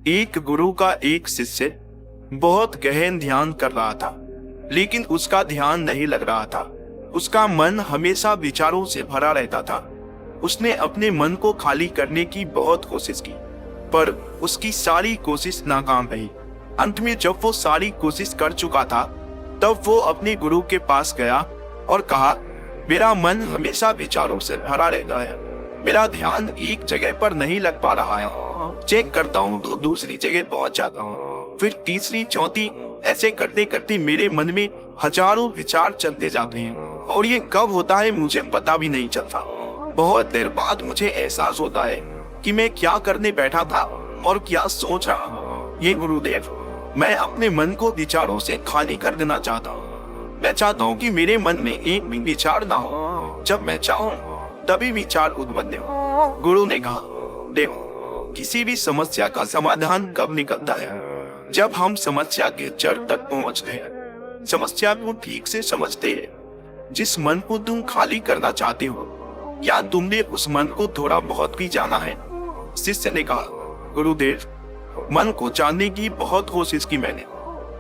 एक गुरु का एक शिष्य बहुत गहन ध्यान कर रहा था, लेकिन उसका ध्यान नहीं लग रहा था। उसका मन हमेशा विचारों से भरा रहता था। उसने अपने मन को खाली करने की बहुत कोशिश की, पर उसकी सारी कोशिश नाकाम रही। अंत में जब वो सारी कोशिश कर चुका था, तब वो अपने गुरु के पास गया और कहा, मेरा मन हमेशा विचारों से भरा रहता है। मेरा ध्यान एक जगह पर नहीं लग पा रहा है। चेक करता हूँ तो दूसरी जगह पहुंच जाता हूँ, फिर तीसरी चौथी, ऐसे करते करते मेरे मन में हजारों विचार चलते जाते हैं और ये कब होता है मुझे पता भी नहीं चलता। बहुत देर बाद मुझे एहसास होता है कि मैं क्या करने बैठा था और क्या सोच रहा हूँ। ये गुरुदेव, मैं अपने मन को विचारों से खाली कर देना चाहता हूँ। मैं चाहता हूँ कि मेरे मन में एक भी विचार ना हो। जब मैं चाहूँ तभी विचार उत्पन्न हो। गुरु ने कहा, देखो, किसी भी समस्या का समाधान कब निकलता है? जब हम समस्या के जड़ तक पहुंचते हैं, समस्या को ठीक से समझते हैं। जिस मन को तुम खाली करना चाहते हो, क्या तुमने उस मन को थोड़ा बहुत भी जाना है? शिष्य ने कहा, गुरुदेव, मन को जानने की बहुत कोशिश की मैंने,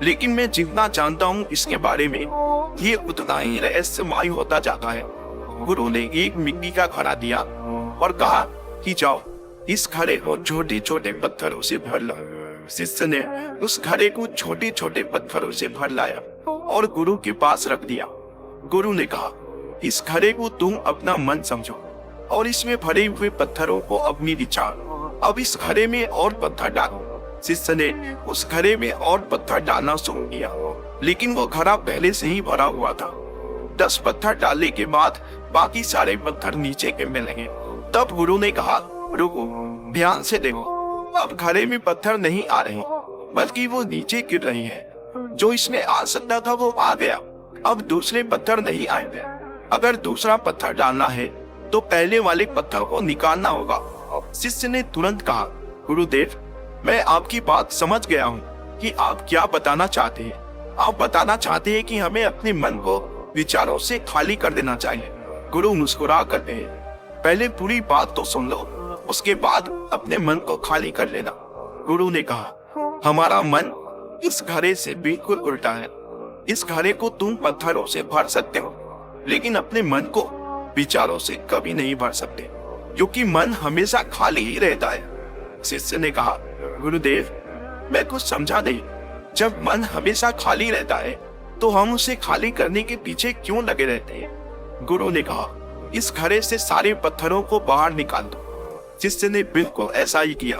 लेकिन मैं जितना जानता हूँ इसके बारे में, ये उतना ही रहस्यमय होता जाता है। गुरु ने एक मिट्टी का घड़ा दिया और कहा कि जाओ, इस घड़े को छोटे छोटे पत्थरों से भर लो। शिष्य ने उस घड़े को छोटे छोटे पत्थरों से भर लाया और गुरु के पास रख दिया। गुरु ने कहा, इस घड़े को तुम अपना मन समझो और इसमें भरे हुए पत्थरों को अपनी विचार। अब इस घड़े में और पत्थर डालो। शिष्य ने उस घड़े में और पत्थर डालना शुरू किया, लेकिन वो घड़ा पहले से ही भरा हुआ था। 10 पत्थर डालने के बाद बाकी सारे पत्थर नीचे गिरने लगे। तब गुरु ने कहा, रुको, ध्यान से देखो, अब घड़े में पत्थर नहीं आ रहे, बल्कि वो नीचे गिर रहे हैं। जो इसमें आ सकता था वो आ गया, अब दूसरे पत्थर नहीं आएंगे। अगर दूसरा पत्थर डालना है तो पहले वाले पत्थर को निकालना होगा। शिष्य ने तुरंत कहा, गुरुदेव, मैं आपकी बात समझ गया हूँ कि आप क्या बताना चाहते हैं। आप बताना चाहते हैं कि हमें अपने मन को विचारों से खाली कर देना चाहिए। गुरु मुस्कुरा कर कहे, पहले पूरी बात तो सुन लो, उसके बाद अपने मन को खाली कर लेना। गुरु ने कहा, हमारा मन इस घड़े से बिल्कुल उल्टा है। इस घड़े को तुम पत्थरों से भर सकते हो, लेकिन अपने मन को विचारों से कभी नहीं भर सकते, क्योंकि मन हमेशा खाली ही रहता है। शिष्य ने कहा, गुरुदेव, मैं कुछ समझा नहीं। जब मन हमेशा खाली रहता है तो हम उसे खाली करने के पीछे क्यों लगे रहते हैं? गुरु ने कहा, इस घड़े से सारे पत्थरों को बाहर निकाल दो। शिष्य ने बिल्कुल ऐसा ही किया।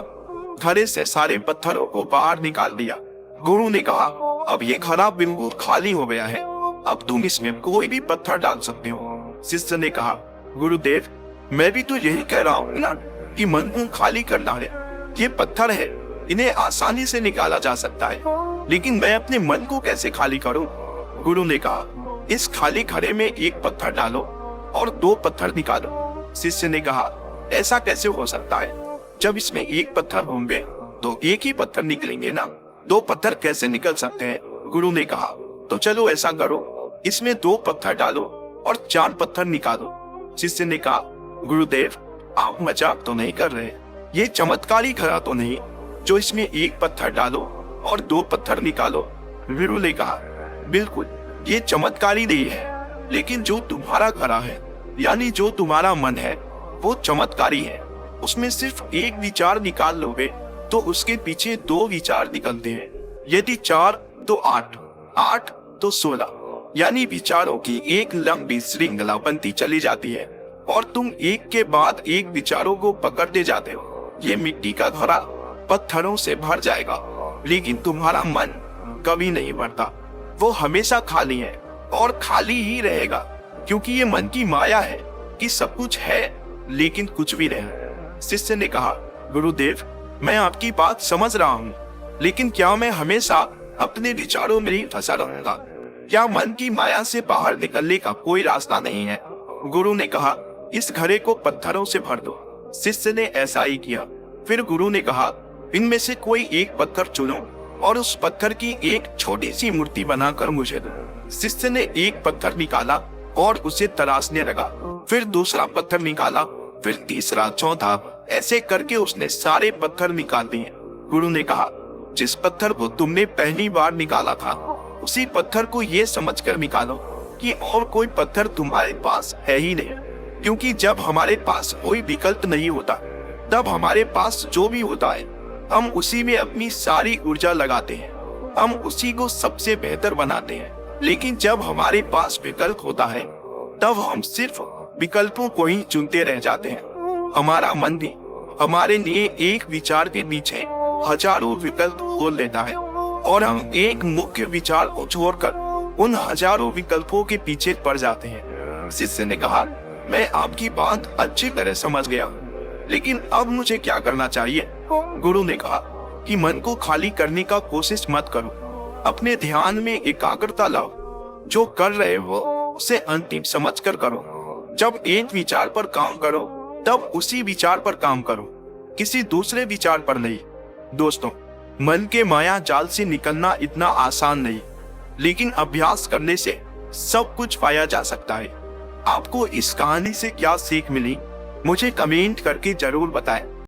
घड़े से सारे पत्थरों को बाहर निकाल दिया। गुरु ने कहा, अब ये घड़ा बिल्कुल खाली हो गया है, अब तुम इसमें कोई भी पत्थर डाल सकते हो। शिष्य ने कहा, गुरुदेव, मैं भी तो यही कह रहा हूँ ना कि मन को खाली करना है। ये पत्थर है, इन्हें आसानी से निकाला जा सकता है, लेकिन मैं अपने मन को कैसे खाली करूं? गुरु ने कहा, इस खाली घड़े में एक पत्थर डालो और 2 पत्थर निकालो। शिष्य ने कहा, ऐसा कैसे हो सकता है? जब इसमें एक पत्थर होंगे तो एक ही पत्थर निकलेंगे ना, 2 पत्थर कैसे निकल सकते हैं? गुरु ने कहा, तो चलो ऐसा करो, इसमें 2 पत्थर डालो और 4 पत्थर निकालो। शिष्य ने कहा, गुरुदेव, आप मजाक तो नहीं कर रहे? ये चमत्कारी घड़ा तो नहीं जो इसमें एक पत्थर डालो और 2 पत्थर निकालो? गुरु ने कहा, बिल्कुल, ये चमत्कारी नहीं है, लेकिन जो तुम्हारा घड़ा है, यानी जो तुम्हारा मन है, वो चमत्कारी है। उसमें सिर्फ एक विचार निकाल लोगे तो उसके पीछे 2 विचार निकलते हैं। यदि 4 तो 8, 8 तो 16, यानी विचारों की एक लंबी श्रृंखला बनती चली जाती है और तुम एक के बाद एक विचारों को पकड़ते जाते हो। ये मिट्टी का घड़ा पत्थरों से भर जाएगा, लेकिन तुम्हारा मन कभी नहीं भरता। वो हमेशा खाली है और खाली ही रहेगा, क्योंकि ये मन की माया है कि सब कुछ है लेकिन कुछ भी नहीं। शिष्य ने कहा, गुरुदेव, मैं आपकी बात समझ रहा हूँ, लेकिन क्या मैं हमेशा अपने विचारों में ही फंसा रहूंगा? क्या मन की माया से बाहर निकलने का कोई रास्ता नहीं है? गुरु ने कहा, इस घड़े को पत्थरों से भर दो। शिष्य ने ऐसा ही किया। फिर गुरु ने कहा, इनमें से कोई एक पत्थर चुनो और उस पत्थर की एक छोटी सी मूर्ति बनाकर मुझे दो। शिष्य ने एक पत्थर निकाला और उसे तराशने लगा। फिर दूसरा पत्थर निकाला, फिर तीसरा, चौथा, ऐसे करके उसने सारे पत्थर निकाल दिए। गुरु ने कहा, जिस पत्थर को तुमने पहली बार निकाला था उसी पत्थर को ये समझकर निकालो कि और कोई पत्थर तुम्हारे पास है ही नहीं, क्योंकि जब हमारे पास कोई विकल्प नहीं होता तब हमारे पास जो भी होता है हम उसी में अपनी सारी ऊर्जा लगाते हैं, हम उसी को सबसे बेहतर बनाते हैं। लेकिन जब हमारे पास विकल्प होता है तब हम सिर्फ विकल्पों को ही चुनते रह जाते हैं। हमारा मन भी हमारे लिए एक विचार के पीछे हजारों विकल्प खोल लेता है और हम एक मुख्य विचार को छोड़कर उन हजारों विकल्पों के पीछे पड़ जाते हैं। शिष्य ने कहा, मैं आपकी बात अच्छी तरह समझ गया, लेकिन अब मुझे क्या करना चाहिए? गुरु ने कहा कि मन को खाली करने का कोशिश मत करो, अपने ध्यान में एकाग्रता लाओ। जो कर रहे हो उसे अंतिम समझकर करो। जब एक विचार पर काम करो तब उसी विचार पर काम करो, किसी दूसरे विचार पर नहीं। दोस्तों, मन के माया जाल से निकलना इतना आसान नहीं, लेकिन अभ्यास करने से सब कुछ पाया जा सकता है। आपको इस कहानी से क्या सीख मिली, मुझे कमेंट करके जरूर बताएं।